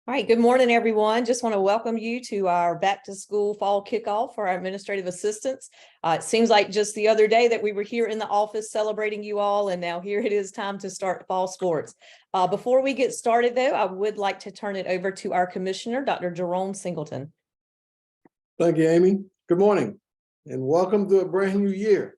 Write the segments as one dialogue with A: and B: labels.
A: All right, good morning, everyone. Just want to welcome you to our back to school fall kickoff for our administrative assistants. It seems like just the other day that we were here in the office celebrating you all, and now here it is time to start fall sports. Before we get started, though, I would like to turn it over to our commissioner, Dr. Jerome Singleton.
B: Thank you, Amy. Good morning, and welcome to a brand new year.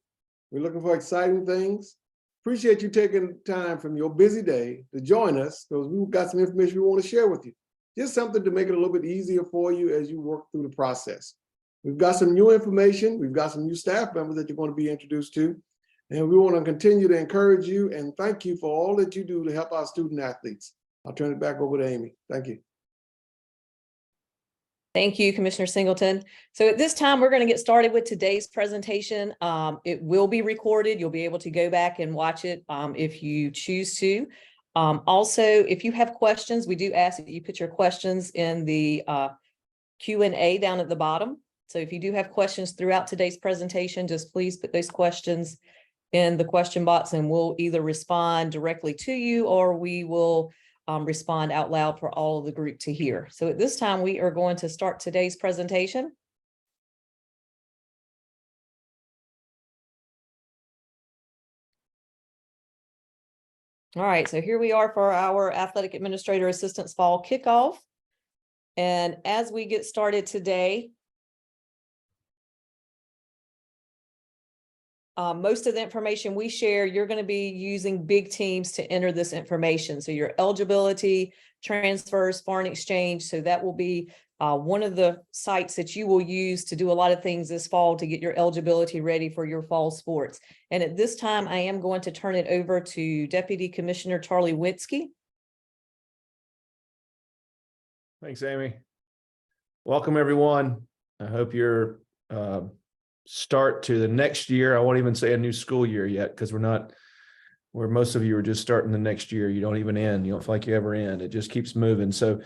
B: We're looking for exciting things. Appreciate you taking time from your busy day to join us, because we've got some information we want to share with you. Just something to make it a little bit easier for you as you work through the process. We've got some new information. We've got some new staff members that you're going to be introduced to. And we want to continue to encourage you and thank you for all that you do to help our student athletes. I'll turn it back over to Amy. Thank you.
A: Thank you, Commissioner Singleton. So at this time, we're going to get started with today's presentation. It will be recorded. You'll be able to go back and watch it if you choose to. Also, if you have questions, we do ask that you put your questions in the Q&A down at the bottom. So if you do have questions throughout today's presentation, just please put those questions in the question box and we'll either respond directly to you or we will respond out loud for all of the group to hear. So at this time, we are going to start today's presentation. All right, so here we are for our Athletic Administrator Assistants Fall Kickoff. And as we get started today, most of the information we share, you're going to be using big teams to enter this information. So your eligibility, transfers, foreign exchange. So that will be one of the sites that you will use to do a lot of things this fall to get your eligibility ready for your fall sports. And at this time, I am going to turn it over to Deputy Commissioner Charlie Witzke.
C: Thanks, Amy. Welcome, everyone. I hope your start to the next year. I won't even say a new school year yet, because we're not, where most of you are just starting the next year. You don't even end. You don't feel like you ever end. It just keeps moving. So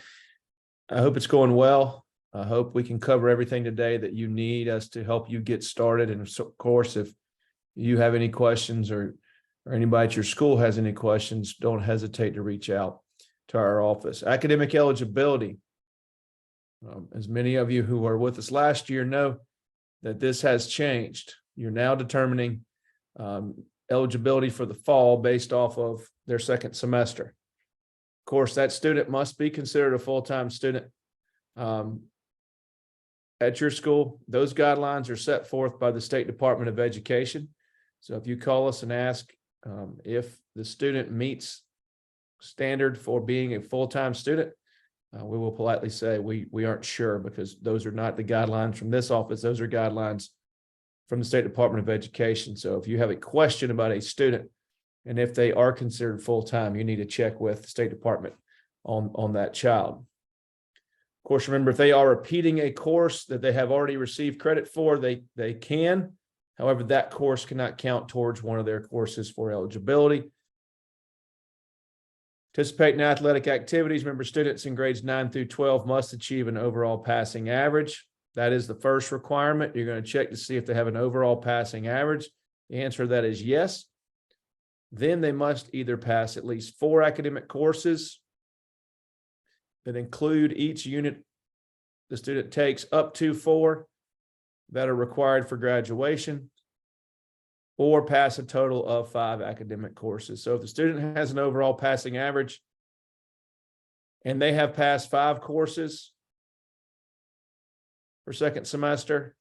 C: I hope it's going well. I hope we can cover everything today that you need us to help you get started. And of course, if you have any questions or anybody at your school has any questions, don't hesitate to reach out to our office. Academic eligibility. As many of you who were with us last year know that this has changed. You're now determining eligibility for the fall based off of their second semester. Of course, that student must be considered a full-time student at your school. Those guidelines are set forth by the State Department of Education. So if you call us and ask if the student meets standard for being a full-time student, we will politely say we aren't sure, because those are not the guidelines from this office. Those are guidelines from the State Department of Education. So if you have a question about a student and if they are considered full-time, you need to check with the State Department on that child. Of course, remember, if they are repeating a course that they have already received credit for, they can. However, that course cannot count towards one of their courses for eligibility. Participate in athletic activities. Remember, students in grades 9 through 12 must achieve an overall passing average. That is the first requirement. You're going to check to see if they have an overall passing average. The answer to that is yes. Then they must either pass at least 4 academic courses that include each unit the student takes, up to 4 that are required for graduation, or pass a total of 5 academic courses. So if the student has an overall passing average and they have passed 5 courses for second semester,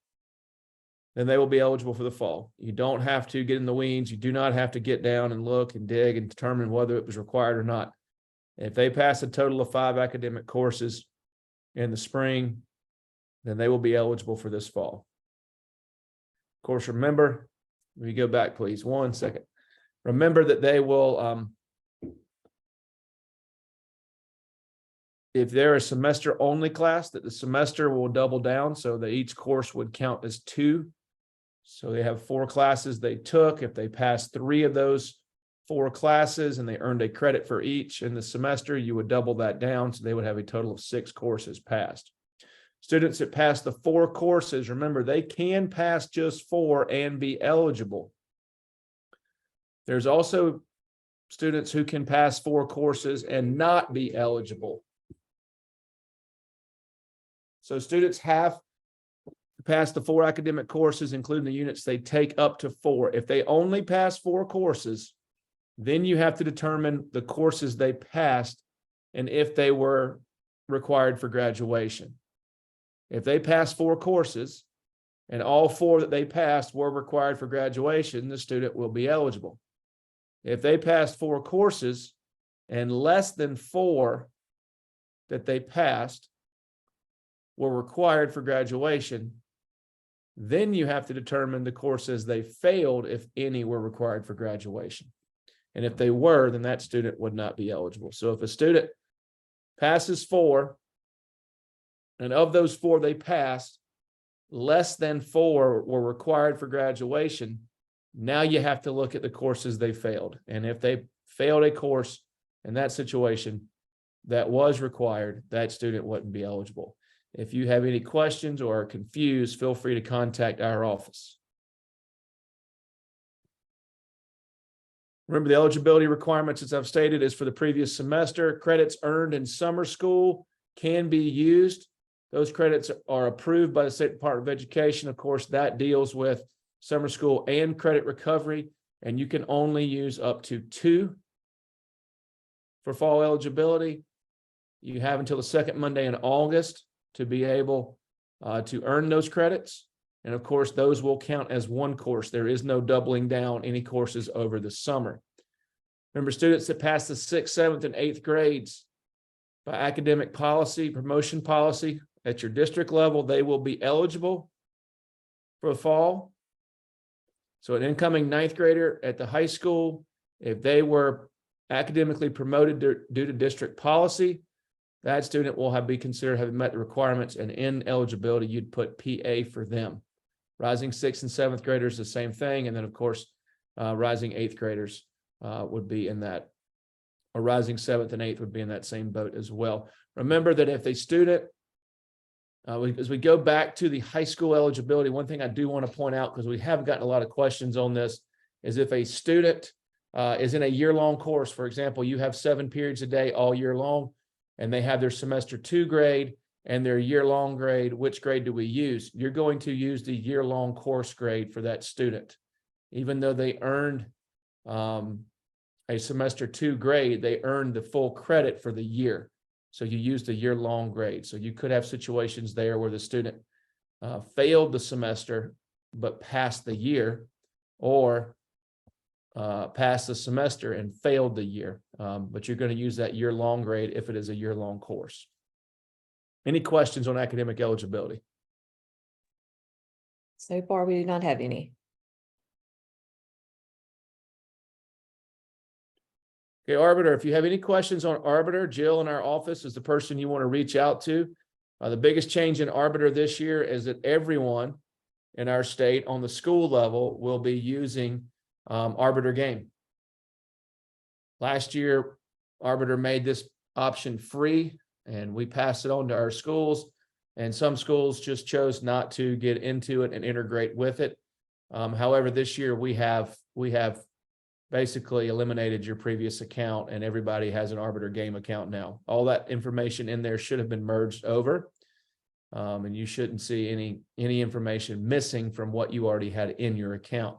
C: then they will be eligible for the fall. You don't have to get in the weeds. You do not have to get down and look and dig and determine whether it was required or not. If they pass a total of 5 academic courses in the spring, then they will be eligible for this fall. Of course, remember, we go back, please, 1 second. Remember that they will, if they're a semester only class, that the semester will double down so that each course would count as 2. So they have 4 classes they took. If they passed 3 of those 4 classes and they earned a credit for each in the semester, you would double that down. So they would have a total of 6 courses passed. Students that pass the 4 courses, remember, they can pass just 4 and be eligible. There's also students who can pass 4 courses and not be eligible. So students have to pass the 4 academic courses, including the units they take up to 4. If they only pass 4 courses, then you have to determine the courses they passed and if they were required for graduation. If they passed 4 courses and all 4 that they passed were required for graduation, the student will be eligible. If they passed 4 courses and less than 4 that they passed were required for graduation, then you have to determine the courses they failed, if any were required for graduation. And if they were, then that student would not be eligible. So if a student passes 4, and of those 4 they passed, less than 4 were required for graduation, now you have to look at the courses they failed. And if they failed a course in that situation that was required, that student wouldn't be eligible. If you have any questions or are confused, feel free to contact our office. Remember, the eligibility requirements, as I've stated, is for the previous semester. Credits earned in summer school can be used. Those credits are approved by the State Department of Education. Of course, that deals with summer school and credit recovery, and you can only use up to 2 for fall eligibility. You have until the second Monday in August to be able to earn those credits. And of course, those will count as 1 course. There is no doubling down any courses over the summer. Remember, students that pass the 6th, 7th, and 8th grades by academic policy, promotion policy at your district level, they will be eligible for the fall. So an incoming 9th grader at the high school, if they were academically promoted due to district policy, that student will be considered having met the requirements, and in eligibility, you'd put PA for them. Rising 6th and 7th graders, the same thing. And then, of course, rising 8th graders would be in that, or rising 7th and 8th would be in that same boat as well. Remember that if a student, as we go back to the high school eligibility, one thing I do want to point out, because we have gotten a lot of questions on this, is if a student is in a year-long course, for example, you have 7 periods a day all year long, and they have their semester 2 grade and their year-long grade, which grade do we use? You're going to use the year-long course grade for that student. Even though they earned a semester 2 grade, they earned the full credit for the year. So you use the year-long grade. So you could have situations there where the student failed the semester but passed the year, or passed the semester and failed the year. But you're going to use that year-long grade if it is a year-long course. Any questions on academic eligibility?
A: So far, we do not have any.
C: Okay, Arbiter, if you have any questions on Arbiter, Jill in our office is the person you want to reach out to. The biggest change in Arbiter this year is that everyone in our state on the school level will be using Arbiter Game. Last year, Arbiter made this option free, and we passed it on to our schools, and some schools just chose not to get into it and integrate with it. However, this year we have basically eliminated your previous account, and everybody has an Arbiter Game account now. All that information in there should have been merged over, and you shouldn't see any information missing from what you already had in your account.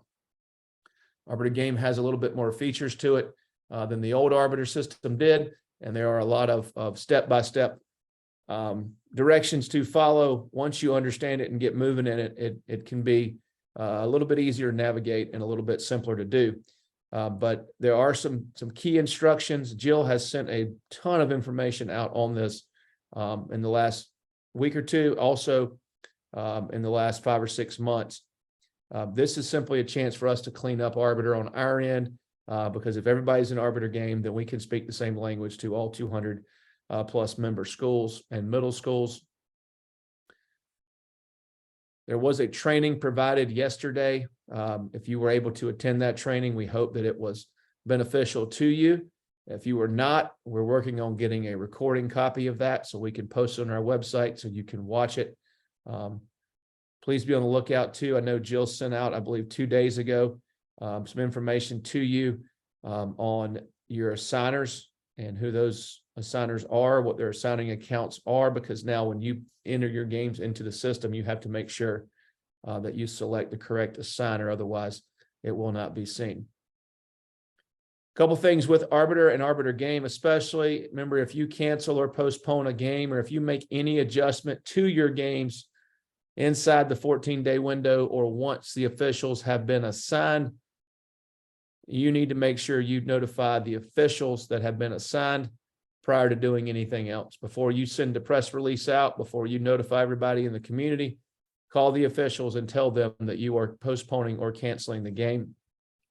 C: Arbiter Game has a little bit more features to it than the old Arbiter system did, and there are a lot of step-by-step directions to follow. Once you understand it and get moving in it, it can be a little bit easier to navigate and a little bit simpler to do. But there are some key instructions. Jill has sent a ton of information out on this in the last week or two, also in the last 5 or 6 months. This is simply a chance for us to clean up Arbiter on our end, because if everybody's in Arbiter Game, then we can speak the same language to all 200 plus member schools and middle schools. There was a training provided yesterday. If you were able to attend that training, we hope that it was beneficial to you. If you were not, we're working on getting a recording copy of that so we can post it on our website so you can watch it. Please be on the lookout too. I know Jill sent out, I believe 2 days ago, some information to you on your assigners and who those assigners are, what their assigning accounts are, because now when you enter your games into the system, you have to make sure that you select the correct assigner, otherwise it will not be seen. Couple things with Arbiter and Arbiter Game, especially. Remember, if you cancel or postpone a game, or if you make any adjustment to your games inside the 14-day window, or once the officials have been assigned, you need to make sure you notify the officials that have been assigned prior to doing anything else. Before you send a press release out, before you notify everybody in the community, call the officials and tell them that you are postponing or canceling the game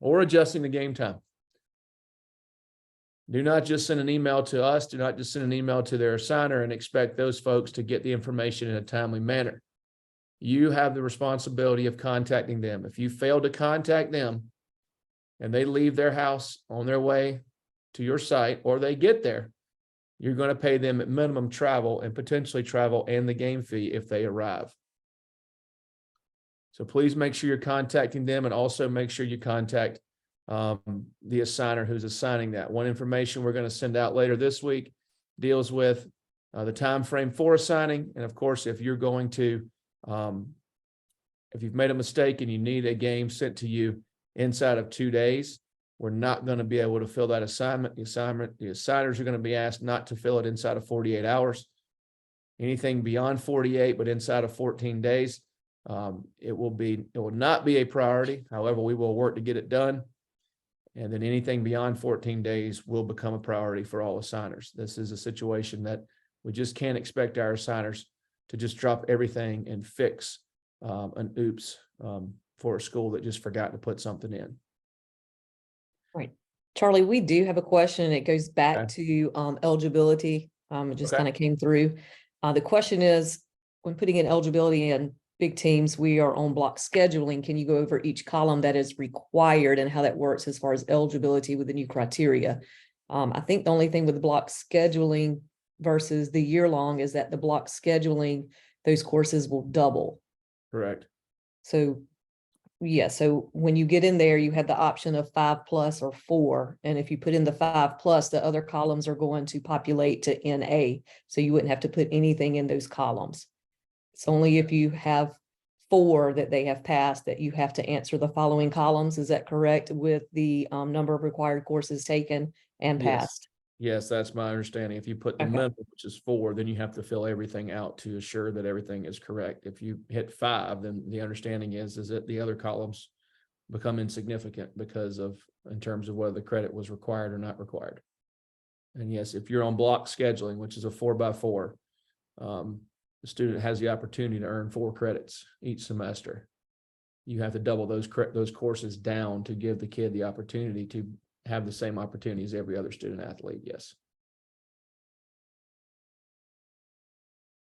C: or adjusting the game time. Do not just send an email to us. Do not just send an email to their assigner and expect those folks to get the information in a timely manner. You have the responsibility of contacting them. If you fail to contact them and they leave their house on their way to your site, or they get there, you're going to pay them at minimum travel and potentially travel and the game fee if they arrive. So please make sure you're contacting them, and also make sure you contact the assigner who's assigning that. One information we're going to send out later this week deals with the time frame for assigning. And of course, if you're going to, if you've made a mistake and you need a game sent to you inside of 2 days, we're not going to be able to fill that assignment. The assigners are going to be asked not to fill it inside of 48 hours. Anything beyond 48, but inside of 14 days, it will not be a priority. However, we will work to get it done. And then anything beyond 14 days will become a priority for all assigners. This is a situation that we just can't expect our assigners to just drop everything and fix an oops for a school that just forgot to put something in.
A: Right. Charlie, we do have a question. It goes back to eligibility. It just kind of came through. The question is, when putting in eligibility in big teams, we are on block scheduling. Can you go over each column that is required and how that works as far as eligibility with the new criteria? I think the only thing with the block scheduling versus the year-long is that the block scheduling, those courses will double.
C: Correct.
A: So yeah, so when you get in there, you have the option of 5+ or 4. And if you put in the 5+, the other columns are going to populate to NA. So you wouldn't have to put anything in those columns. It's only if you have 4 that they have passed that you have to answer the following columns. Is that correct, with the number of required courses taken and passed?
C: Yes, that's my understanding. If you put the minimum, which is 4, then you have to fill everything out to assure that everything is correct. If you hit 5, then the understanding is that the other columns become insignificant because of, in terms of whether the credit was required or not required. And yes, if you're on block scheduling, which is a 4x4, the student has the opportunity to earn 4 credits each semester. You have to double those courses down to give the kid the opportunity to have the same opportunity as every other student athlete. Yes.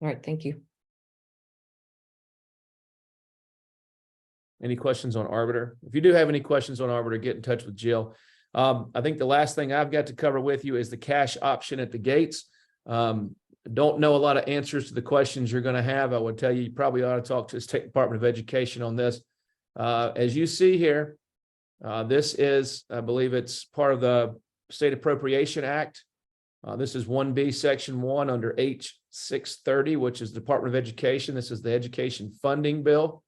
A: All right, thank you.
C: Any questions on Arbiter? If you do have any questions on Arbiter, get in touch with Jill. I think the last thing I've got to cover with you is the cash option at the gates. Don't know a lot of answers to the questions you're going to have. I would tell you, you probably ought to talk to the State Department of Education on this. As you see here, this is, I believe it's part of the State Appropriation Act. This is 1B Section 1 under H630, which is Department of Education. This is the education funding bill.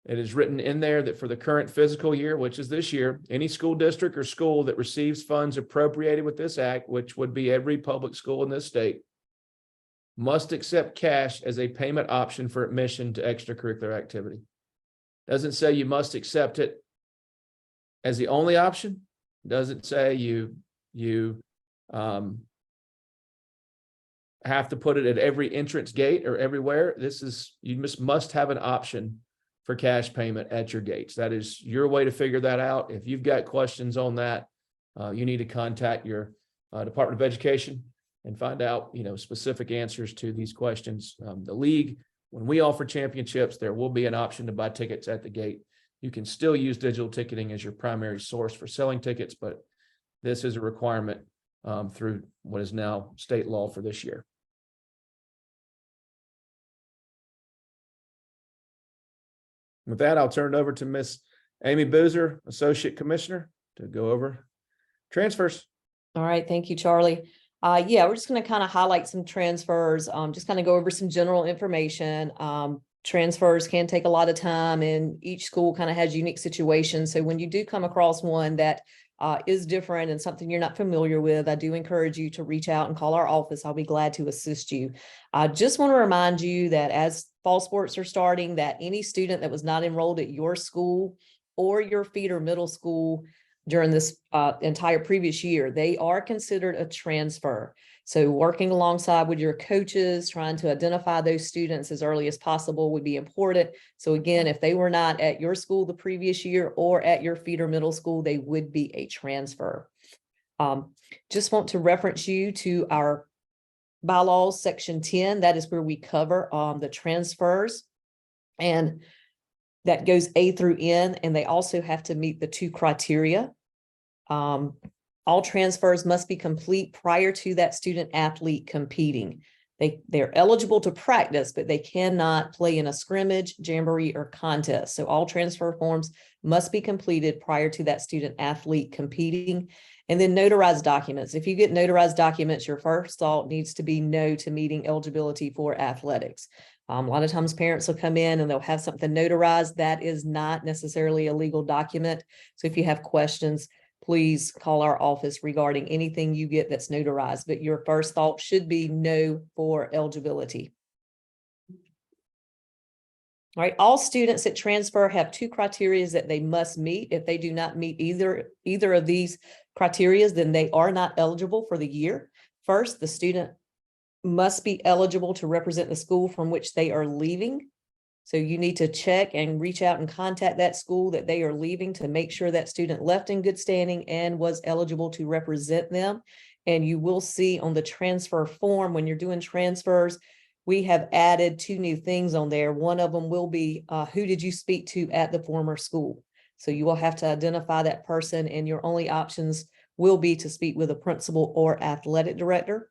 C: It is written in there that for the current fiscal year, which is this year, any school district or school that receives funds appropriated with this act, which would be every public school in this state, must accept cash as a payment option for admission to extracurricular activity. Doesn't say you must accept it as the only option. Doesn't say you have to put it at every entrance gate or everywhere. This is, you must have an option for cash payment at your gates. That is your way to figure that out. If you've got questions on that, you need to contact your Department of Education and find out, specific answers to these questions. The league, when we offer championships, there will be an option to buy tickets at the gate. You can still use digital ticketing as your primary source for selling tickets, but this is a requirement through what is now state law for this year. With that, I'll turn it over to Miss Amy Boozer, Associate Commissioner, to go over transfers.
A: All right, thank you, Charlie. Yeah, we're just going to kind of highlight some transfers, just kind of go over some general information. Transfers can take a lot of time, and each school kind of has unique situations. So when you do come across one that is different and something you're not familiar with, I do encourage you to reach out and call our office. I'll be glad to assist you. I just want to remind you that as fall sports are starting, that any student that was not enrolled at your school or your feeder middle school during this entire previous year, they are considered a transfer. So working alongside with your coaches, trying to identify those students as early as possible would be important. So again, if they were not at your school the previous year or at your feeder middle school, they would be a transfer. Just want to reference you to our bylaws, section 10. That is where we cover the transfers. And that goes A through N, and they also have to meet the 2 criteria. All transfers must be complete prior to that student athlete competing. They're eligible to practice, but they cannot play in a scrimmage, jamboree, or contest. So all transfer forms must be completed prior to that student athlete competing. And then notarized documents. If you get notarized documents, your first thought needs to be no to meeting eligibility for athletics. A lot of times parents will come in and they'll have something notarized. That is not necessarily a legal document. So if you have questions, please call our office regarding anything you get that's notarized, but your first thought should be no for eligibility. All right, all students that transfer have 2 criteria that they must meet. If they do not meet either of these criteria, then they are not eligible for the year. First, the student must be eligible to represent the school from which they are leaving. So you need to check and reach out and contact that school that they are leaving to make sure that student left in good standing and was eligible to represent them. And you will see on the transfer form, when you're doing transfers, we have added 2 new things on there. One of them will be, who did you speak to at the former school? So you will have to identify that person, and your only options will be to speak with a principal or athletic director.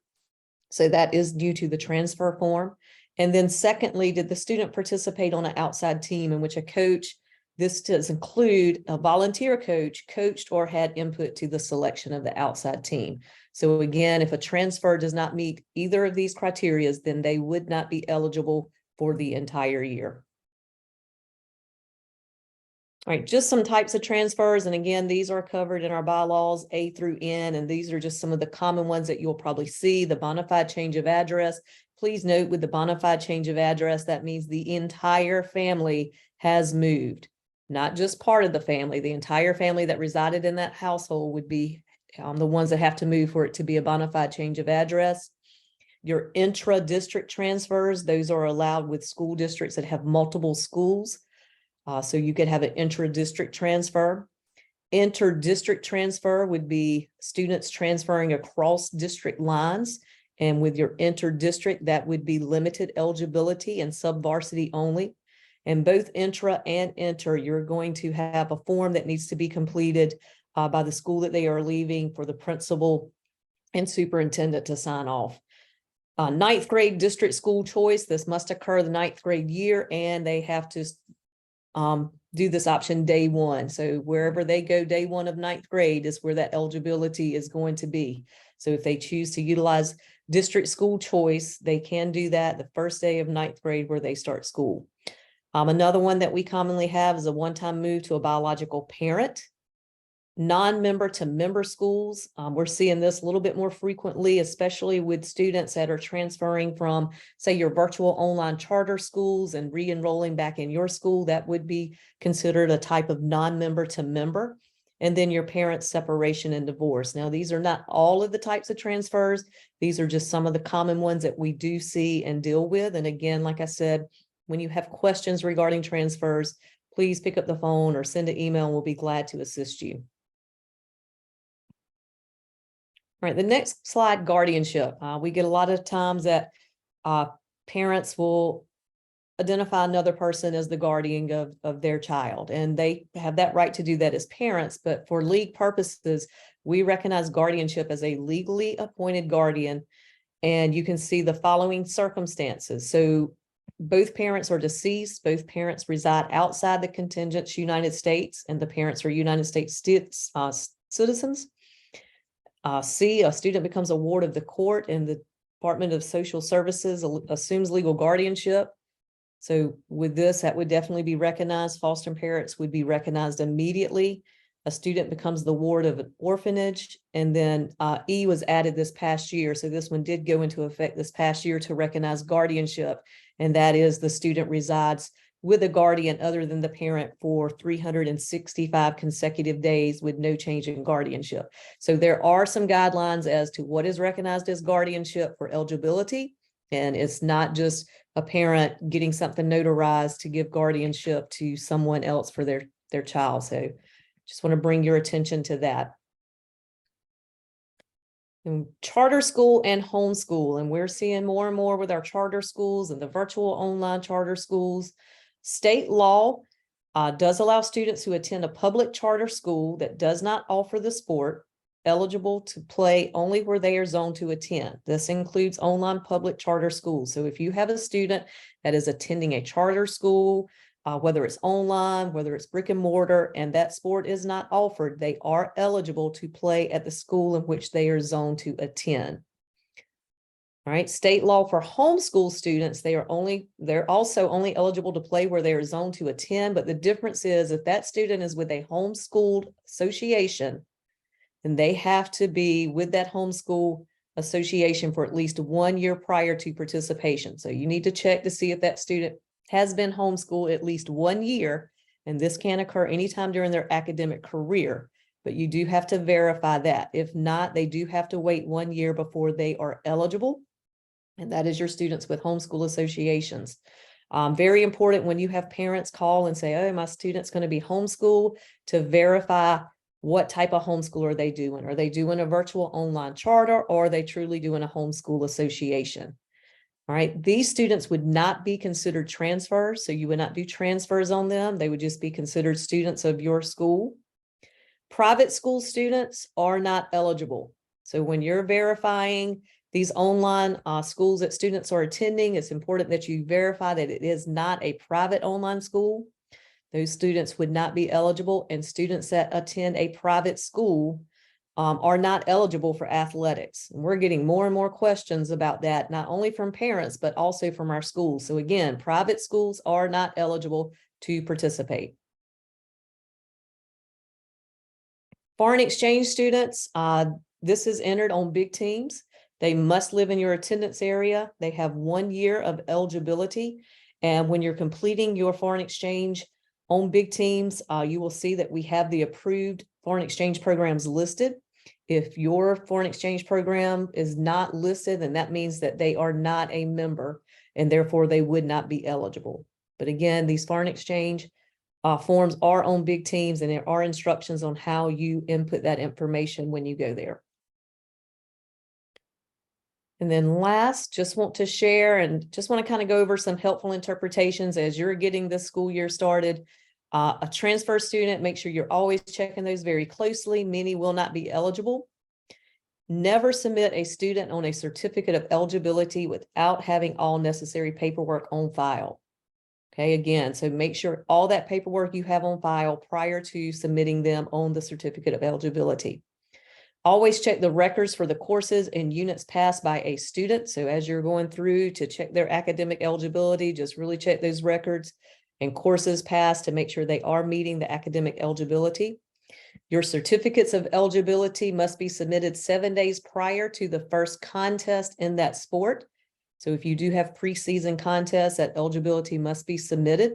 A: So that is due to the transfer form. And then secondly, did the student participate on an outside team in which a coach, this does include a volunteer coach, coached or had input to the selection of the outside team. So again, if a transfer does not meet either of these criteria, then they would not be eligible for the entire year. All right, just some types of transfers. And again, these are covered in our bylaws A through N, and these are just some of the common ones that you'll probably see. The bona fide change of address. Please note, with the bona fide change of address, that means the entire family has moved, not just part of the family. The entire family that resided in that household would be the ones that have to move for it to be a bona fide change of address. Your intra-district transfers, those are allowed with school districts that have multiple schools. So you could have an intra-district transfer. Inter-district transfer would be students transferring across district lines. And with your inter-district, that would be limited eligibility and sub-varsity only. And both intra and inter, you're going to have a form that needs to be completed by the school that they are leaving for the principal and superintendent to sign off. 9th grade district school choice, this must occur the 9th grade year, and they have to do this option day 1. So wherever they go day 1 of 9th grade is where that eligibility is going to be. So if they choose to utilize district school choice, they can do that the first day of 9th grade where they start school. Another one that we commonly have is a one-time move to a biological parent. Non-member to member schools. We're seeing this a little bit more frequently, especially with students that are transferring from, say, your virtual online charter schools and re-enrolling back in your school. That would be considered a type of non-member to member. And then your parents' separation and divorce. Now, these are not all of the types of transfers. These are just some of the common ones that we do see and deal with. And again, like I said, when you have questions regarding transfers, please pick up the phone or send an email, and we'll be glad to assist you. All right, the next slide, guardianship. We get a lot of times that parents will identify another person as the guardian of their child, and they have that right to do that as parents. But for league purposes, we recognize guardianship as a legally appointed guardian, and you can see the following circumstances. So both parents are deceased, both parents reside outside the contiguous United States, and the parents are United States citizens. C, a student becomes a ward of the court and the Department of Social Services assumes legal guardianship. So with this, that would definitely be recognized. Foster parents would be recognized immediately. A student becomes the ward of an orphanage. And then E was added this past year. So this one did go into effect this past year to recognize guardianship. And that is the student resides with a guardian other than the parent for 365 consecutive days with no change in guardianship. So there are some guidelines as to what is recognized as guardianship for eligibility. And it's not just a parent getting something notarized to give guardianship to someone else for their child. So just want to bring your attention to that. And charter school and homeschool, and we're seeing more and more with our charter schools and the virtual online charter schools. State law does allow students who attend a public charter school that does not offer the sport eligible to play only where they are zoned to attend. This includes online public charter schools. So if you have a student that is attending a charter school, whether it's online, whether it's brick and mortar, and that sport is not offered, they are eligible to play at the school in which they are zoned to attend. All right, state law for homeschool students, they're also only eligible to play where they are zoned to attend, but the difference is if that student is with a homeschooled association, then they have to be with that homeschool association for at least 1 year prior to participation. So you need to check to see if that student has been homeschooled at least 1 year, and this can occur anytime during their academic career, but you do have to verify that. If not, they do have to wait 1 year before they are eligible. And that is your students with homeschool associations. Very important when you have parents call and say, oh, my student's going to be homeschooled, to verify what type of homeschool are they doing? Are they doing a virtual online charter, or are they truly doing a homeschool association? All right, these students would not be considered transfers, so you would not do transfers on them. They would just be considered students of your school. Private school students are not eligible. So when you're verifying these online schools that students are attending, it's important that you verify that it is not a private online school. Those students would not be eligible, and students that attend a private school are not eligible for athletics. And we're getting more and more questions about that, not only from parents, but also from our schools. So again, private schools are not eligible to participate. Foreign exchange students, this is entered on big teams. They must live in your attendance area. They have 1 year of eligibility. And when you're completing your foreign exchange on big teams, you will see that we have the approved foreign exchange programs listed. If your foreign exchange program is not listed, then that means that they are not a member, and therefore they would not be eligible. But again, these foreign exchange forms are on big teams, and there are instructions on how you input that information when you go there. And then last, just want to share and just want to kind of go over some helpful interpretations as you're getting this school year started. A transfer student, make sure you're always checking those very closely. Many will not be eligible. Never submit a student on a certificate of eligibility without having all necessary paperwork on file. Okay, again, so make sure all that paperwork you have on file prior to submitting them on the certificate of eligibility. Always check the records for the courses and units passed by a student. So as you're going through to check their academic eligibility, just really check those records and courses passed to make sure they are meeting the academic eligibility. Your certificates of eligibility must be submitted 7 days prior to the first contest in that sport. So if you do have preseason contests, that eligibility must be submitted.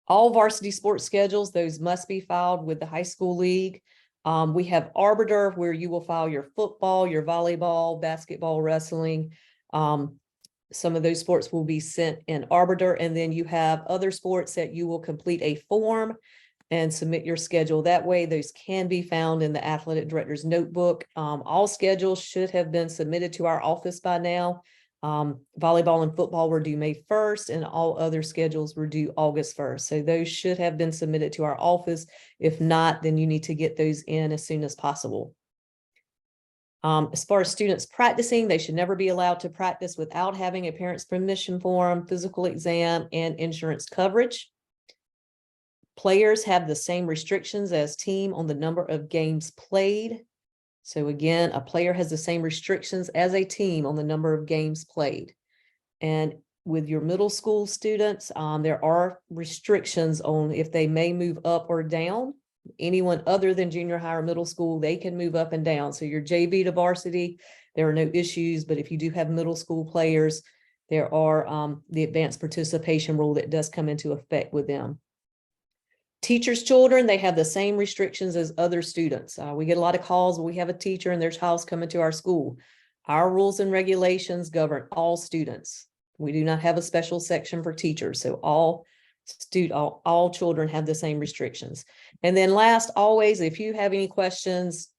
A: All varsity sports schedules, those must be filed with the high school league. We have Arbiter, where you will file your football, your volleyball, basketball, wrestling. Some of those sports will be sent in Arbiter, and then you have other sports that you will complete a form and submit your schedule. That way, those can be found in the athletic director's notebook. All schedules should have been submitted to our office by now. Volleyball and football were due May 1st, and all other schedules were due August 1st. So those should have been submitted to our office. If not, then you need to get those in as soon as possible. As far as students practicing, they should never be allowed to practice without having a parent's permission form, physical exam, and insurance coverage. Players have the same restrictions as team on the number of games played. So again, a player has the same restrictions as a team on the number of games played. And with your middle school students, there are restrictions on if they may move up or down. Anyone other than junior high or middle school, they can move up and down. So your JV to varsity, there are no issues. But if you do have middle school players, there are the advanced participation rule that does come into effect with them. Teachers' children, they have the same restrictions as other students. We get a lot of calls when we have a teacher and their child's coming to our school. Our rules and regulations govern all students. We do not have a special section for teachers. So all children have the same restrictions. And then last, always, if you have any questions,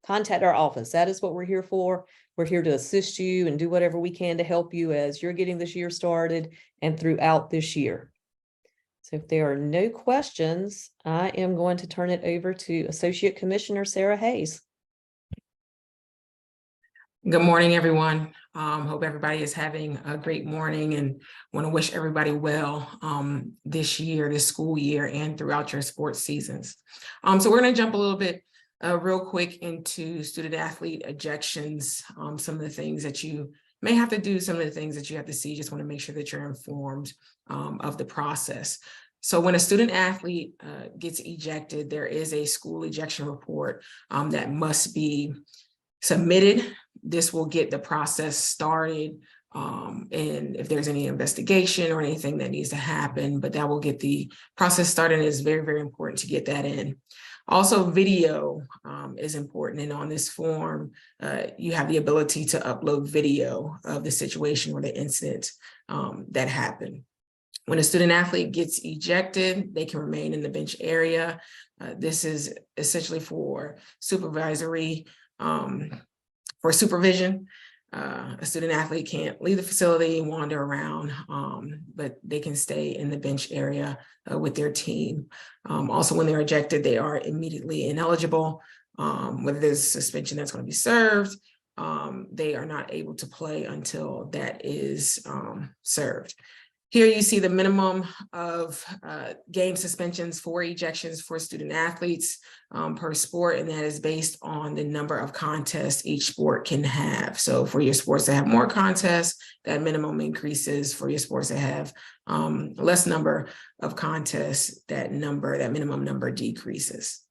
A: contact our office. That is what we're here for. We're here to assist you and do whatever we can to help you as you're getting this year started and throughout this year. So if there are no questions, I am going to turn it over to Associate Commissioner Sarah Hayes.
D: Good morning, everyone. Hope everybody is having a great morning, and want to wish everybody well this year, this school year, and throughout your sports seasons. So we're going to jump a little bit real quick into student athlete ejections, some of the things that you may have to do, some of the things that you have to see. Just want to make sure that you're informed of the process. So when a student athlete gets ejected, there is a school ejection report that must be submitted. This will get the process started, and if there's any investigation or anything that needs to happen, but that will get the process started. And it's very, very important to get that in. Also, video is important, and on this form, you have the ability to upload video of the situation or the incident that happened. When a student athlete gets ejected, they can remain in the bench area. This is essentially for supervisory, for supervision. A student athlete can't leave the facility and wander around, but they can stay in the bench area with their team. Also, when they're ejected, they are immediately ineligible. Whether there's suspension that's going to be served, they are not able to play until that is served. Here you see the minimum of game suspensions for ejections for student athletes per sport, and that is based on the number of contests each sport can have. So for your sports that have more contests, that minimum increases. For your sports that have less number of contests, that minimum number decreases.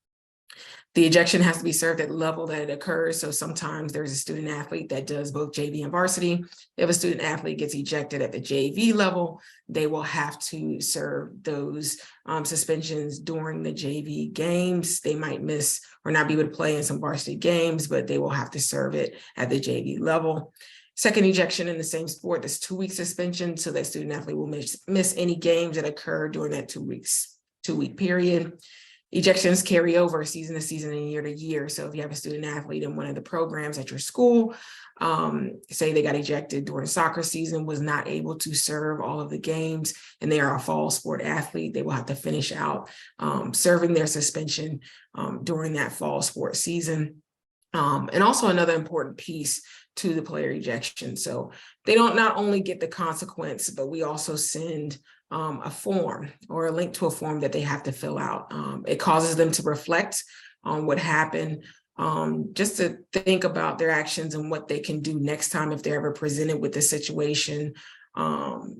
D: The ejection has to be served at the level that it occurs. So sometimes there's a student athlete that does both JV and varsity. If a student athlete gets ejected at the JV level, they will have to serve those suspensions during the JV games. They might miss or not be able to play in some varsity games, but they will have to serve it at the JV level. Second ejection in the same sport, that's 2-week suspension. So that student athlete will miss any games that occur during that 2-week period. Ejections carry over season to season and year to year. So if you have a student athlete in one of the programs at your school, say they got ejected during soccer season, was not able to serve all of the games, and they are a fall sport athlete, they will have to finish out serving their suspension during that fall sport season. And also another important piece to the player ejection. So they don't not only get the consequence, but we also send a form or a link to a form that they have to fill out. It causes them to reflect on what happened, just to think about their actions and what they can do next time if they're ever presented with this situation.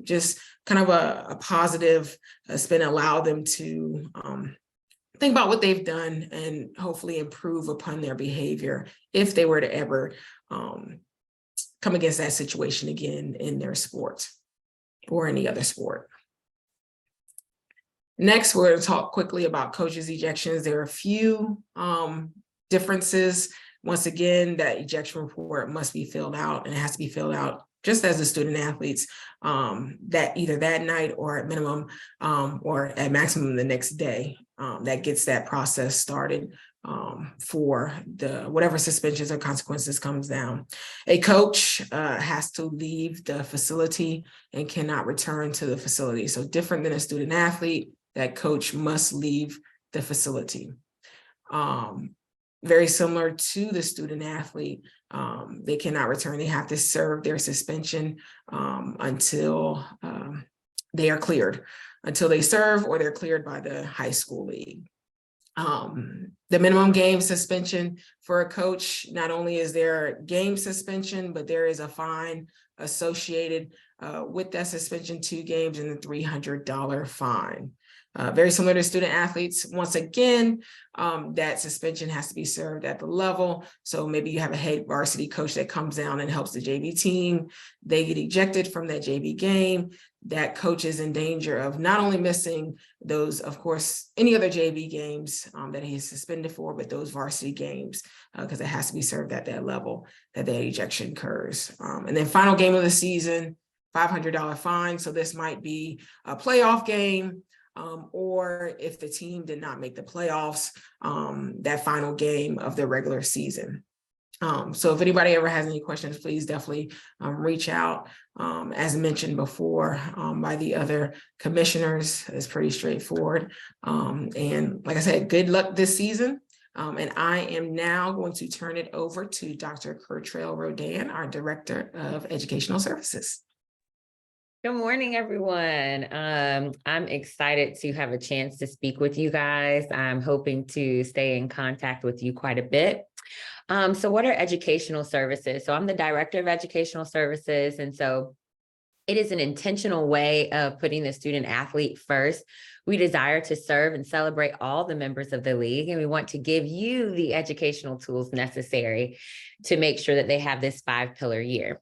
D: Just kind of a positive spin, allow them to think about what they've done and hopefully improve upon their behavior if they were to ever come against that situation again in their sport or any other sport. Next, we're going to talk quickly about coaches' ejections. There are a few differences. Once again, that ejection report must be filled out, and it has to be filled out just as the student athletes, that either that night or at minimum or at maximum the next day. That gets that process started for the whatever suspensions or consequences comes down. A coach has to leave the facility and cannot return to the facility. So different than a student athlete, that coach must leave the facility. Very similar to the student athlete, they cannot return. They have to serve their suspension until they are cleared, until they serve or they're cleared by the high school league. The minimum game suspension for a coach, not only is there game suspension, but there is a fine associated with that suspension, 2 games and the $300 fine. Very similar to student athletes. Once again, that suspension has to be served at the level. So maybe you have a head varsity coach that comes down and helps the JV team. They get ejected from that JV game. That coach is in danger of not only missing those, of course, any other JV games that he's suspended for, but those varsity games, because it has to be served at that level that that ejection occurs. And then final game of the season, $500 fine. So this might be a playoff game, or if the team did not make the playoffs, that final game of the regular season. So if anybody ever has any questions, please definitely reach out. As mentioned before by the other commissioners, it's pretty straightforward. And like I said, good luck this season. And I am now going to turn it over to Dr. Kertrail Rodan, our Director of Educational Services.
E: Good morning, everyone. I'm excited to have a chance to speak with you guys. I'm hoping to stay in contact with you quite a bit. So what are educational services? So I'm the Director of Educational Services. And so it is an intentional way of putting the student athlete first. We desire to serve and celebrate all the members of the league, and we want to give you the educational tools necessary to make sure that they have this 5-pillar year.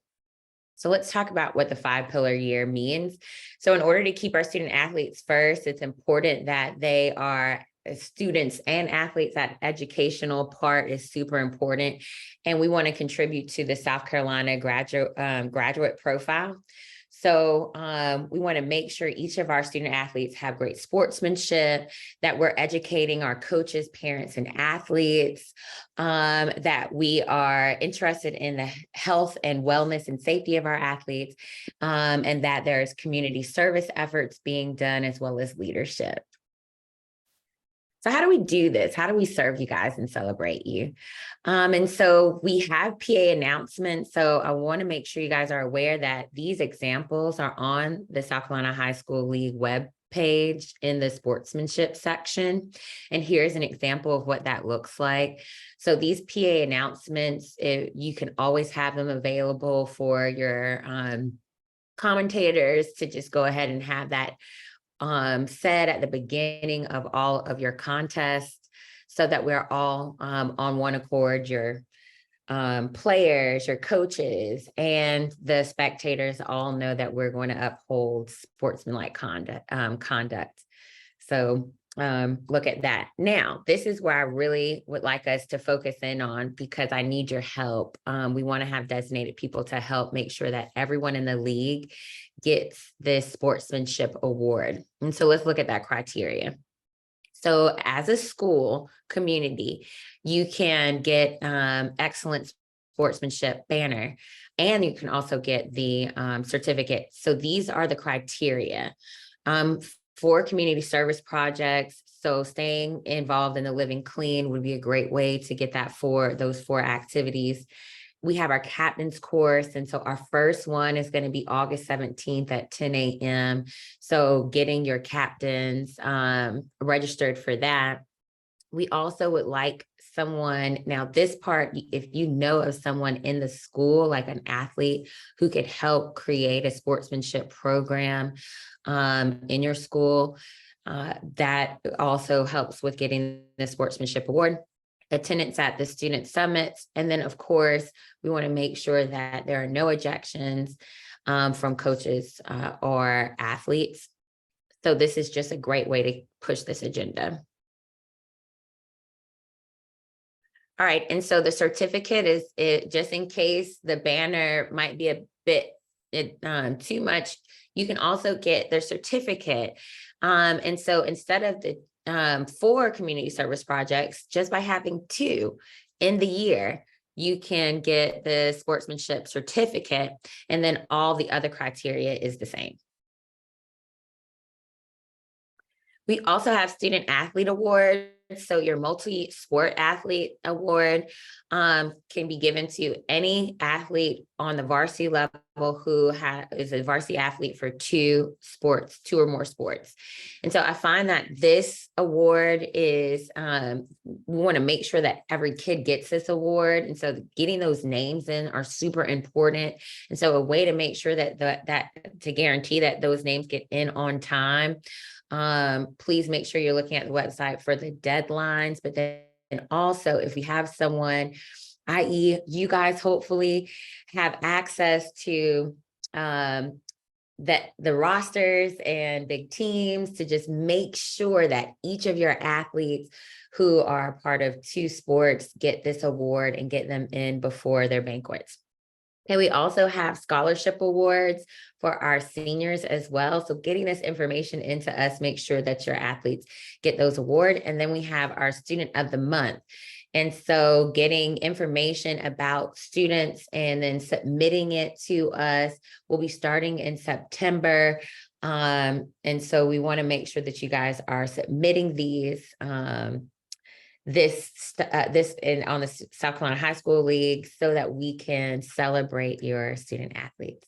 E: So let's talk about what the 5-pillar year means. So in order to keep our student athletes first, it's important that they are students and athletes. That educational part is super important. And we want to contribute to the South Carolina graduate profile. So we want to make sure each of our student athletes have great sportsmanship, that we're educating our coaches, parents, and athletes, that we are interested in the health and wellness and safety of our athletes, and that there's community service efforts being done as well as leadership. So how do we do this? How do we serve you guys and celebrate you? And so we have PA announcements. So I want to make sure you guys are aware that these examples are on the South Carolina High School League web page in the sportsmanship section. And here's an example of what that looks like. So these PA announcements, you can always have them available for your commentators to just go ahead and have that said at the beginning of all of your contests, so that we're all on one accord, your players, your coaches, and the spectators all know that we're going to uphold sportsmanlike conduct. So look at that. Now, this is where I really would like us to focus in on, because I need your help. We want to have designated people to help make sure that everyone in the league gets this sportsmanship award. And so let's look at that criteria. So as a school community, you can get excellent sportsmanship banner, and you can also get the certificate. So these are the criteria for community service projects. So staying involved in the Living Clean would be a great way to get that for those 4 activities. We have our captain's course. And so our first one is going to be August 17th at 10 a.m. So getting your captains registered for that. We also would like someone, now this part, if you know of someone in the school, like an athlete who could help create a sportsmanship program in your school, that also helps with getting the sportsmanship award. Attendance at the student summits. And then, of course, we want to make sure that there are no ejections from coaches or athletes. So this is just a great way to push this agenda. All right, and so the certificate is just in case the banner might be a bit too much, you can also get the certificate. And so instead of the 4 community service projects, just by having 2 in the year, you can get the sportsmanship certificate, and then all the other criteria is the same. We also have student athlete awards. So your multi-sport athlete award can be given to any athlete on the varsity level who is a varsity athlete for two or more sports. And so I find that this award is, we want to make sure that every kid gets this award. And so getting those names in are super important. And so a way to make sure that to guarantee that those names get in on time, please make sure you're looking at the website for the deadlines. But then also, if we have someone, i.e. you guys hopefully have access to the rosters and big teams, to just make sure that each of your athletes who are part of two sports get this award and get them in before their banquets. And we also have scholarship awards for our seniors as well. So getting this information into us, make sure that your athletes get those awards. And then we have our student of the month. And so getting information about students and then submitting it to us will be starting in September. And so we want to make sure that you guys are submitting these, this on the South Carolina High School League, so that we can celebrate your student athletes.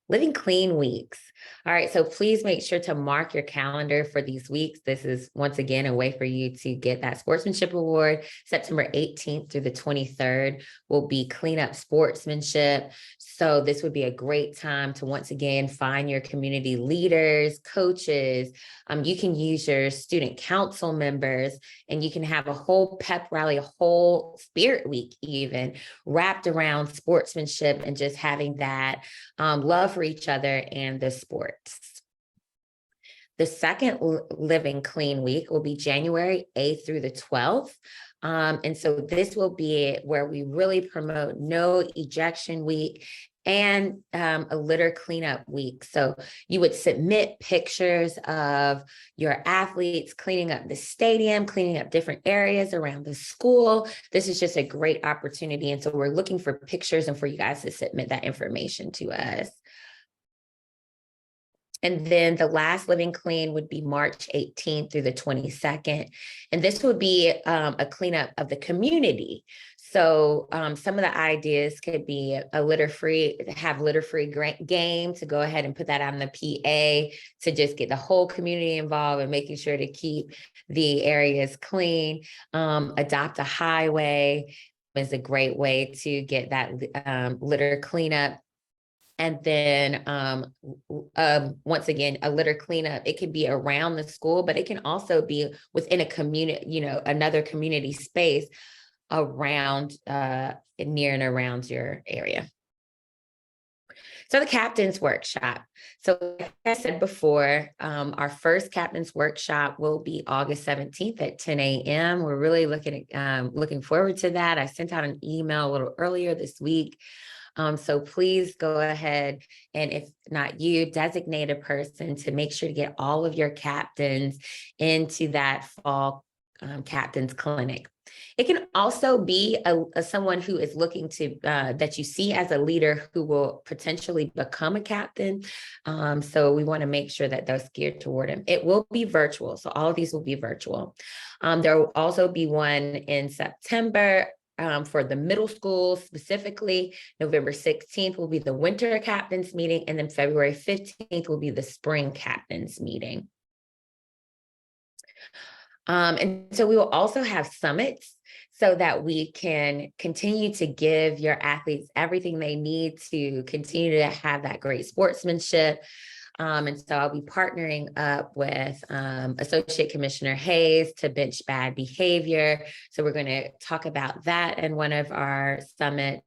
E: Living Clean weeks. All right, so please make sure to mark your calendar for these weeks. This is, once again, a way for you to get that sportsmanship award. September 18th through the 23rd will be Cleanup Sportsmanship. So this would be a great time to, once again, find your community leaders, coaches. You can use your student council members, and you can have a whole pep rally, a whole spirit week even, wrapped around sportsmanship and just having that love for each other and the sports. The second Living Clean week will be January 8th through the 12th. And so this will be where we really promote no ejection week and a litter cleanup week. So you would submit pictures of your athletes cleaning up the stadium, cleaning up different areas around the school. This is just a great opportunity. And so we're looking for pictures and for you guys to submit that information to us. And then the last Living Clean would be March 18th through the 22nd. And this would be a cleanup of the community. So some of the ideas could be a litter-free game, to go ahead and put that on the PA to just get the whole community involved and making sure to keep the areas clean. Adopt a highway is a great way to get that litter cleanup. And then once again, a litter cleanup, it could be around the school, but it can also be within a community, another community space around, near and around your area. So the captain's workshop. So like I said before, our first captain's workshop will be August 17th at 10 a.m. We're really looking forward to that. I sent out an email a little earlier this week. So please go ahead, and if not you, designate a person to make sure to get all of your captains into that fall captain's clinic. It can also be someone who is looking to, that you see as a leader who will potentially become a captain. So we want to make sure that those geared toward him. It will be virtual. So all of these will be virtual. There will also be one in September. For the middle school specifically. November 16th will be the winter captains meeting, and then February 15th will be the spring captains meeting. And so we will also have summits so that we can continue to give your athletes everything they need to continue to have that great sportsmanship. And so I'll be partnering up with Associate Commissioner Hayes to bench bad behavior. So we're going to talk about that in one of our summits.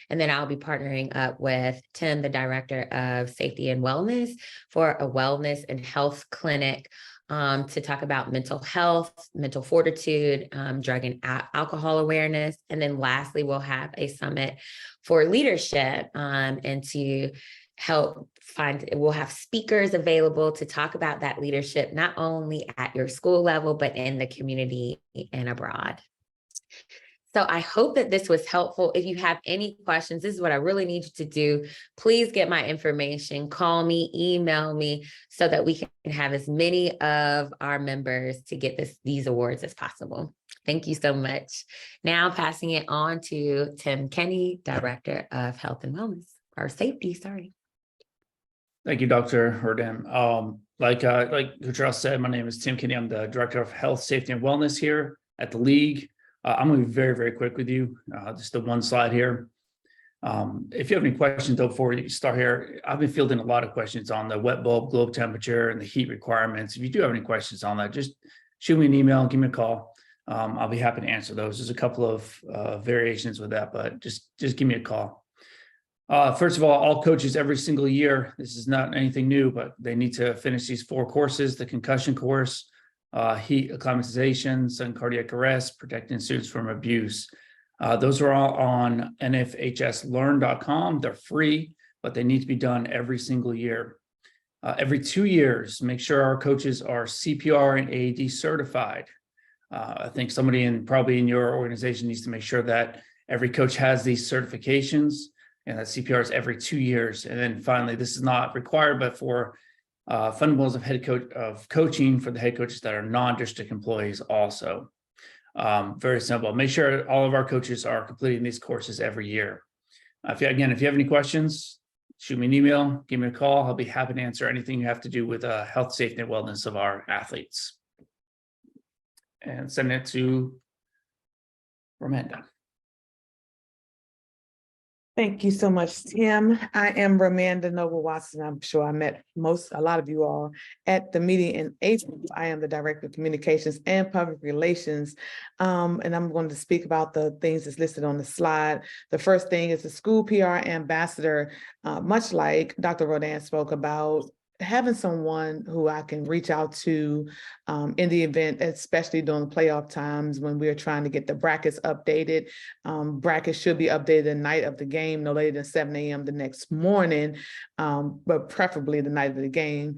E: And then I'll be partnering up with Tim, the Director of Safety and Wellness, for a wellness and health clinic to talk about mental health, mental fortitude, drug and alcohol awareness. And then lastly, we'll have a summit for leadership and to we'll have speakers available to talk about that leadership, not only at your school level, but in the community and abroad. So I hope that this was helpful. If you have any questions, this is what I really need you to do. Please get my information, call me, email me, so that we can have as many of our members to get these awards as possible. Thank you so much. Now passing it on to Tim Kenny, Director of Health and Wellness, or Safety, sorry.
F: Thank you, Dr. Hordem. Like Coach Ross said, my name is Tim Kinney. I'm the Director of Health, Safety, and Wellness here at the league. I'm going to be very, very quick with you. Just the one slide here. If you have any questions, though, before you start here, I've been fielding a lot of questions on the wet bulb globe temperature and the heat requirements. If you do have any questions on that, just shoot me an email, give me a call. I'll be happy to answer those. There's a couple of variations with that, but just give me a call. First of all coaches every single year, this is not anything new, but they need to finish these 4 courses: the concussion course, heat acclimatization, sudden cardiac arrest, protecting students from abuse. Those are all on nfhslearn.com. They're free, but they need to be done every single year. Every 2 years, make sure our coaches are CPR and AED certified. I think somebody probably in your organization needs to make sure that every coach has these certifications, and that CPR is every 2 years. And then finally, this is not required, but for fundamentals of coaching for the head coaches that are non-district employees also. Very simple. Make sure all of our coaches are completing these courses every year. If you have any questions, shoot me an email, give me a call. I'll be happy to answer anything you have to do with health, safety, and wellness of our athletes. And send it to Ramanda.
G: Thank you so much, Tim. I am Ramanda Noble Watson. I'm sure I met a lot of you all at the meeting in April. I am the Director of Communications and Public Relations. And I'm going to speak about the things that's listed on the slide. The first thing is the school PR ambassador, much like Dr. Rodan spoke about, having someone who I can reach out to in the event, especially during the playoff times when we're trying to get the brackets updated. Brackets should be updated the night of the game, no later than 7 a.m. the next morning, but preferably the night of the game.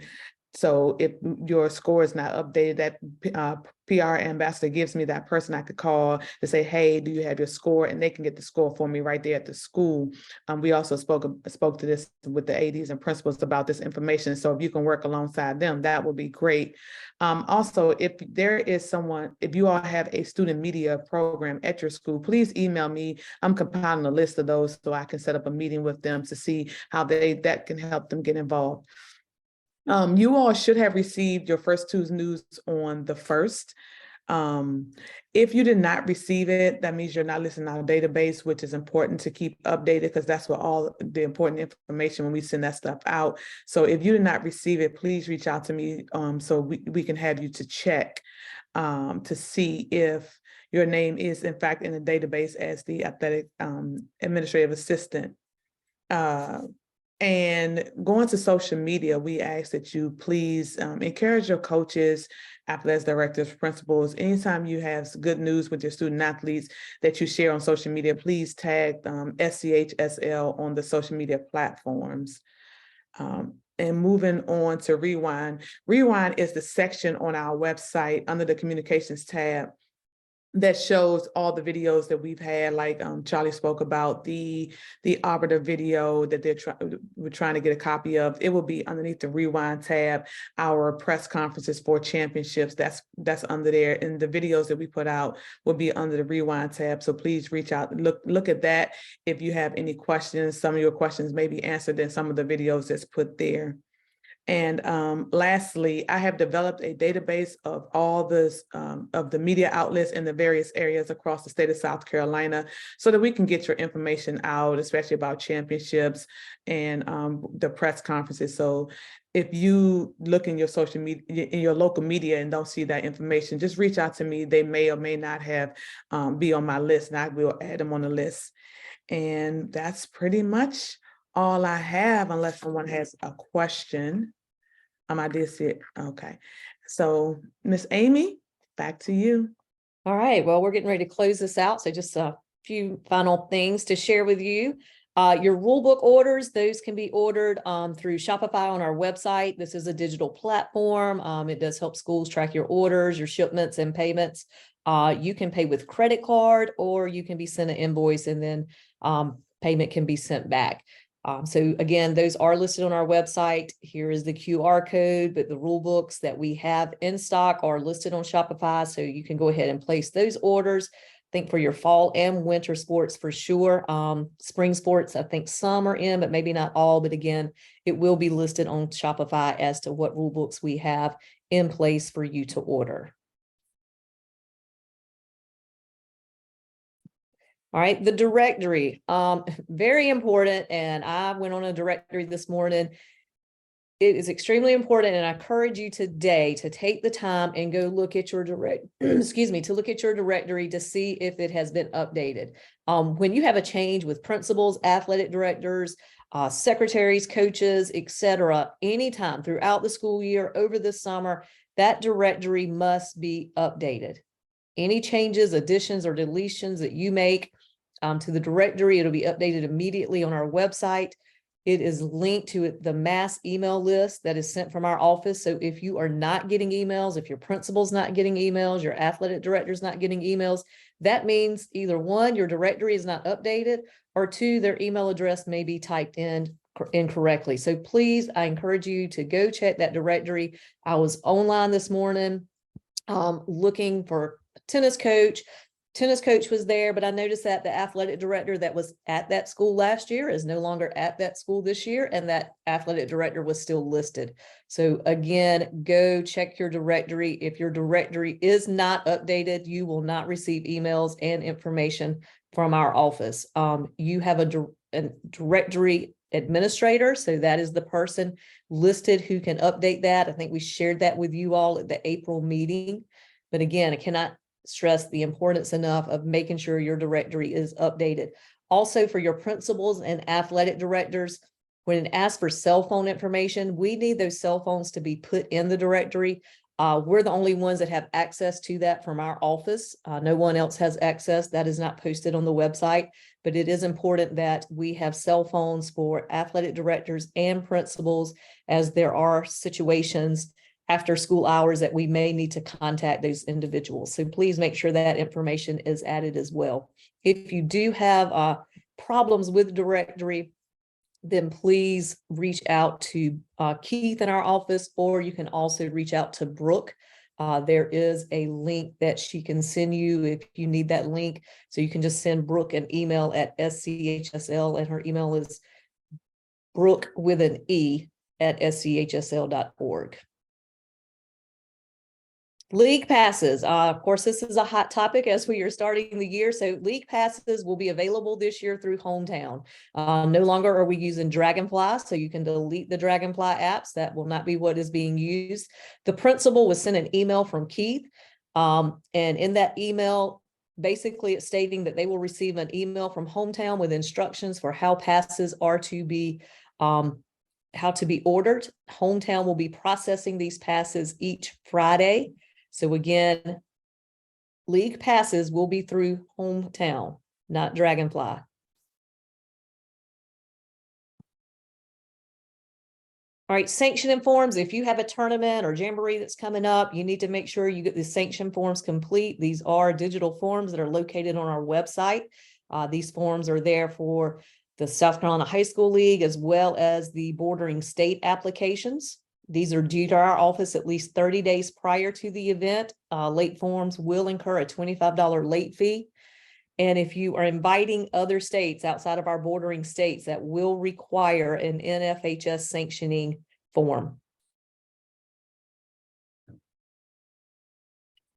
G: So if your score is not updated, that PR ambassador gives me that person I could call to say, hey, do you have your score? And they can get the score for me right there at the school. We also spoke to this with the ADs and principals about this information. So if you can work alongside them, that would be great. Also, if there is someone, if you all have a student media program at your school, please email me. I'm compiling a list of those so I can set up a meeting with them to see how that can help them get involved. You all should have received your first 2 news on the 1st. If you did not receive it, that means you're not listening to our database, which is important to keep updated because that's what all the important information when we send that stuff out. So if you did not receive it, please reach out to me so we can have you to check to see if your name is in fact in the database as the athletic administrative assistant. And going to social media, we ask that you please encourage your coaches, athletics directors, principals, anytime you have good news with your student athletes that you share on social media, please tag SCHSL on the social media platforms. And moving on to Rewind. Rewind is the section on our website under the communications tab that shows all the videos that we've had, like Charlie spoke about the Arbiter video that we're trying to get a copy of. It will be underneath the Rewind tab. Our press conferences for championships, that's under there, and the videos that we put out will be under the Rewind tab. So please reach out, look at that. If you have any questions, some of your questions may be answered in some of the videos that's put there. And lastly, I have developed a database of all this of the media outlets in the various areas across the state of South Carolina so that we can get your information out, especially about championships and the press conferences. So if you look in your social media, in your local media and don't see that information, just reach out to me. They may or may not have be on my list, and I will add them on the list. And that's pretty much all I have, unless someone has a question. I did see it. Okay. So Miss Amy, back to you.
A: All right, well, we're getting ready to close this out. So just a few final things to share with you. Your rulebook orders, those can be ordered through Shopify on our website. This is a digital platform. It does help schools track your orders, your shipments and payments. You can pay with credit card, or you can be sent an invoice and then payment can be sent back. So again, those are listed on our website. Here is the QR code, but the rule books that we have in stock are listed on Shopify. So you can go ahead and place those orders. I think for your fall and winter sports for sure. Spring sports, I think some are in, but maybe not all. But again, it will be listed on Shopify as to what rule books we have in place for you to order. All right, the directory, very important. And I went on a directory this morning. It is extremely important. And I encourage you today to take the time and go look at your to look at your directory to see if it has been updated. When you have a change with principals, athletic directors, secretaries, coaches, etc., anytime throughout the school year, over the summer, that directory must be updated. Any changes, additions, or deletions that you make to the directory, it'll be updated immediately on our website. It is linked to the mass email list that is sent from our office. So if you are not getting emails, if your principal's not getting emails, your athletic director's not getting emails, that means either one, your directory is not updated, or two, their email address may be typed in incorrectly. So please, I encourage you to go check that directory. I was online this morning looking for tennis coach. Tennis coach was there, but I noticed that the athletic director that was at that school last year is no longer at that school this year, and that athletic director was still listed. So again, go check your directory. If your directory is not updated, you will not receive emails and information from our office. You have a directory administrator, so that is the person listed who can update that. I think we shared that with you all at the April meeting. But again, I cannot stress the importance enough of making sure your directory is updated. Also, for your principals and athletic directors, when it asks for cell phone information, we need those cell phones to be put in the directory. We're the only ones that have access to that from our office. No one else has access. That is not posted on the website, but it is important that we have cell phones for athletic directors and principals, as there are situations after school hours that we may need to contact those individuals. So please make sure that information is added as well. If you do have problems with directory, then please reach out to Keith in our office, or you can also reach out to Brooke. There is a link that she can send you if you need that link. So you can just send Brooke an email at SCHSL, and her email is Brooke with an E at schsl.org. League passes. Of course, this is a hot topic as we are starting the year. So league passes will be available this year through Hometown. No longer are we using Dragonfly, so you can delete the Dragonfly apps. That will not be what is being used. The principal was sent an email from Keith. And in that email, basically it's stating that they will receive an email from Hometown with instructions for how passes are to be how to be ordered. Hometown will be processing these passes each Friday. So again, league passes will be through Hometown, not Dragonfly. All right, sanction forms. If you have a tournament or jamboree that's coming up, you need to make sure you get the sanction forms complete. These are digital forms that are located on our website. These forms are there for the South Carolina High School League, as well as the bordering state applications. These are due to our office at least 30 days prior to the event. Late forms will incur a $25 late fee. And if you are inviting other states outside of our bordering states, that will require an NFHS sanctioning form.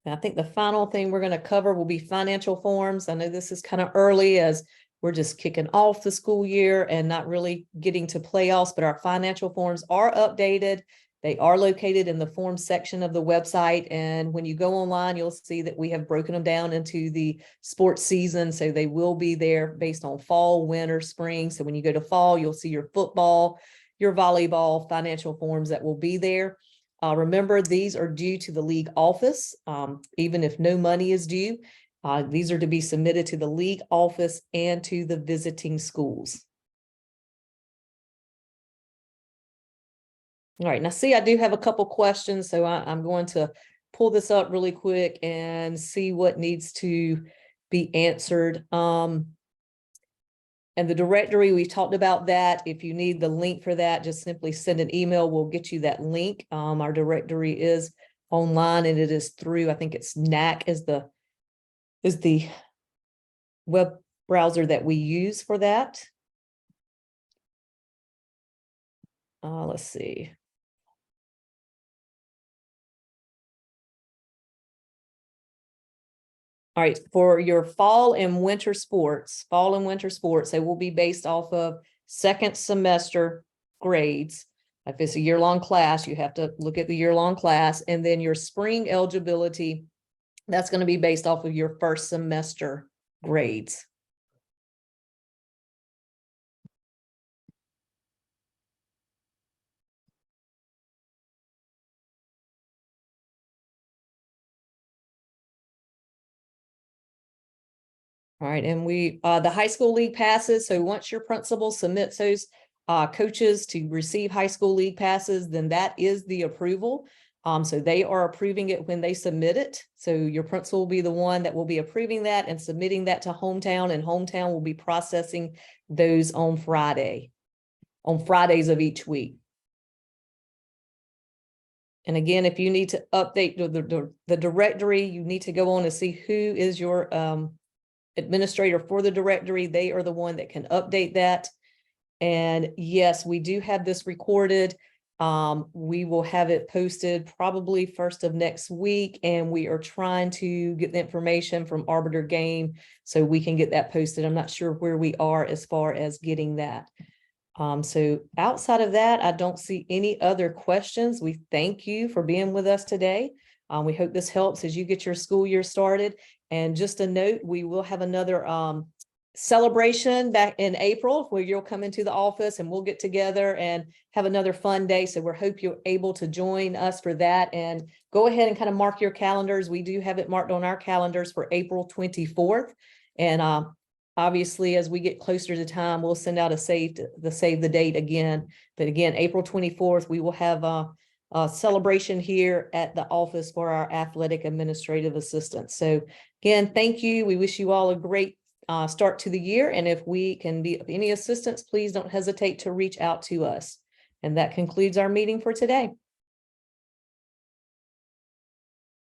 A: And I think the final thing we're going to cover will be financial forms. I know this is kind of early as we're just kicking off the school year and not really getting to playoffs, but our financial forms are updated. They are located in the form section of the website. And when you go online, you'll see that we have broken them down into the sports season. So they will be there based on fall, winter, spring. So when you go to fall, you'll see your football, your volleyball financial forms that will be there. Remember, these are due to the league office, even if no money is due. These are to be submitted to the league office and to the visiting schools. All right, now see, I do have a couple questions, so I'm going to pull this up really quick and see what needs to be answered. And the directory, we talked about that. If you need the link for that, just simply send an email. We'll get you that link. Our directory is online and it is through, I think it's NAC is the web browser that we use for that. Let's see. All right, for your fall and winter sports, they will be based off of second semester grades. If it's a year-long class, you have to look at the year-long class, and then your spring eligibility, that's going to be based off of your first semester grades. All right, and the high school league passes. So once your principal submits those coaches to receive high school league passes, then that is the approval. So they are approving it when they submit it. So your principal will be the one that will be approving that and submitting that to hometown, and hometown will be processing those on Fridays of each week. And again, if you need to update the directory, you need to go on and see who is your administrator for the directory. They are the one that can update that. And yes, we do have this recorded. We will have it posted probably first of next week, and we are trying to get the information from Arbiter Game so we can get that posted. I'm not sure where we are as far as getting that. So outside of that, I don't see any other questions. We thank you for being with us today. We hope this helps as you get your school year started. And just a note, we will have another celebration back in April where you'll come into the office and we'll get together and have another fun day. So we hope you're able to join us for that, and go ahead and kind of mark your calendars. We do have it marked on our calendars for April 24th. And obviously, as we get closer to time, we'll send out a save the date again. But again, April 24th, we will have a celebration here at the office for our athletic administrative assistants. So again, thank you. We wish you all a great start to the year. And if we can be of any assistance, please don't hesitate to reach out to us. And that concludes our meeting for today.